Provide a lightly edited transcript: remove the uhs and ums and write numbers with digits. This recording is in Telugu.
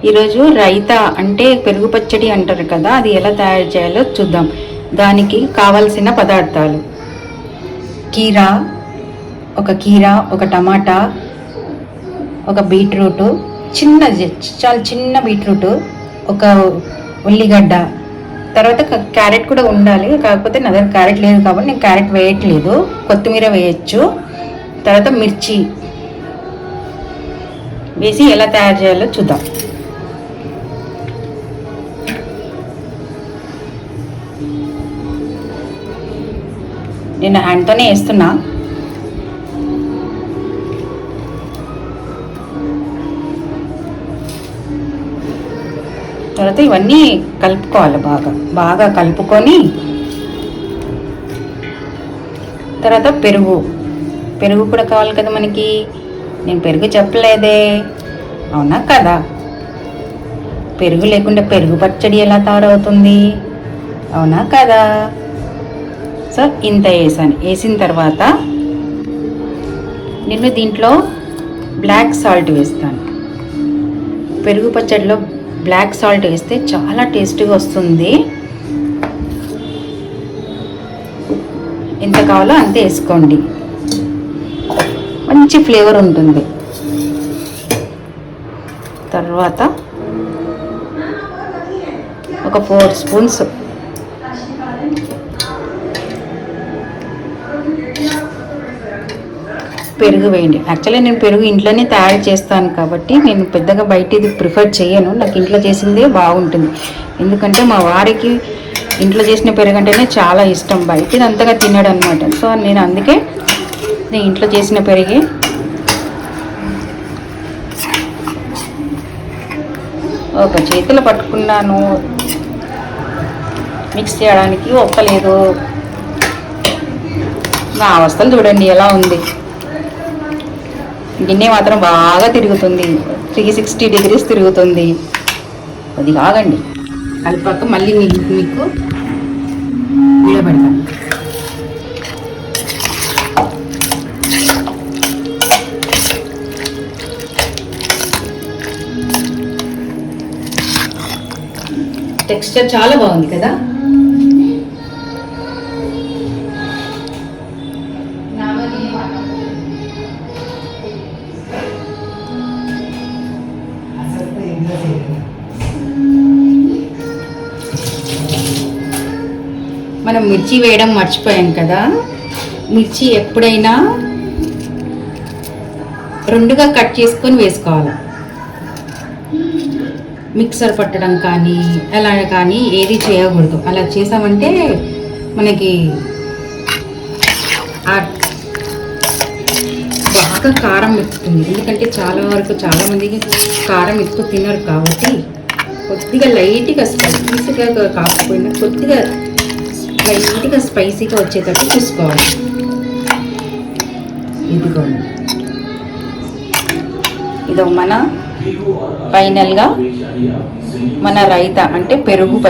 ఈరోజు రైతా అంటే పెరుగు పచ్చడి అంటారు కదా, అది ఎలా తయారు చేయాలో చూద్దాం. దానికి కావలసిన పదార్థాలు: కీరా, ఒక టమాటా, ఒక బీట్రూటు, చాలా చిన్న బీట్రూటు, ఒక ఉల్లిగడ్డ, తర్వాత క్యారెట్ కూడా ఉండాలి. కాకపోతే నా దగ్గర క్యారెట్ లేదు కాబట్టి నేను క్యారెట్ వేయట్లేదు. కొత్తిమీర వేయచ్చు. తర్వాత మిర్చి వేసి ఎలా తయారు చేయాలో చూద్దాం. నేను హ్యాండ్తోనే వేస్తున్నా. తర్వాత ఇవన్నీ కలుపుకోవాలి, బాగా కలుపుకొని తర్వాత పెరుగు కూడా కావాలి కదా మనకి. నేను పెరుగు చెప్పలేదే, అవునా కదా? పెరుగు లేకుండా పెరుగు పచ్చడి ఎలా తయారవుతుంది, అవునా కదా? సో ఇంత వేసిన తర్వాత నేను దీంట్లో బ్లాక్ సాల్ట్ వేస్తాను. పెరుగు పచ్చడిలో బ్లాక్ సాల్ట్ వేస్తే చాలా టేస్టీగా వస్తుంది. ఎంత కావాలో అంతే వేసుకోండి, మంచి ఫ్లేవర్ ఉంటుంది. తర్వాత ఒక 4 స్పూన్స్ పెరుగు వేయండి. యాక్చువల్లీ నేను పెరుగు ఇంట్లోనే తయారు చేస్తాను కాబట్టి నేను పెద్దగా బయట ఇది ప్రిఫర్ చేయను. నాకు ఇంట్లో చేసిందే బాగుంటుంది. ఎందుకంటే మా వారికి ఇంట్లో చేసిన పెరుగు అంటేనే చాలా ఇష్టం, బయటది అంతగా తినడు అనమాట. సో అందుకే నేను ఇంట్లో చేసిన పెరిగి ఒక చేతిలో పట్టుకున్నాను. మిక్స్ చేయడానికి ఒక్కలేదు. నా అవస్థలు చూడండి ఎలా ఉంది. గిన్నె మాత్రం బాగా తిరుగుతుంది, 360 డిగ్రీస్ తిరుగుతుంది. అది కాగండి, కలిపాక మళ్ళీ మీకు నిలబెడతాను. టెక్స్చర్ చాలా బాగుంది కదా. మనం మిర్చి వేయడం మర్చిపోయాం కదా. మిర్చి ఎప్పుడైనా 2గా కట్ చేసుకొని వేసుకోవాలి. మిక్సర్ పట్టడం కానీ అలా కానీ ఏది చేయకూడదు. అలా చేసామంటే మనకి బాగా కారం ఎక్కుతుంది. ఎందుకంటే చాలామందికి కారం ఎక్కువ తినరు కాబట్టి కొద్దిగా లైట్గా స్పైసీగా కాకపోయినా కొద్దిగా లైట్గా స్పైసీగా వచ్చేటట్టు చూసుకోవాలి. ఇదిగోండి, ఇదో ఫైనల్గా మన రైతా అంటే పెరుగు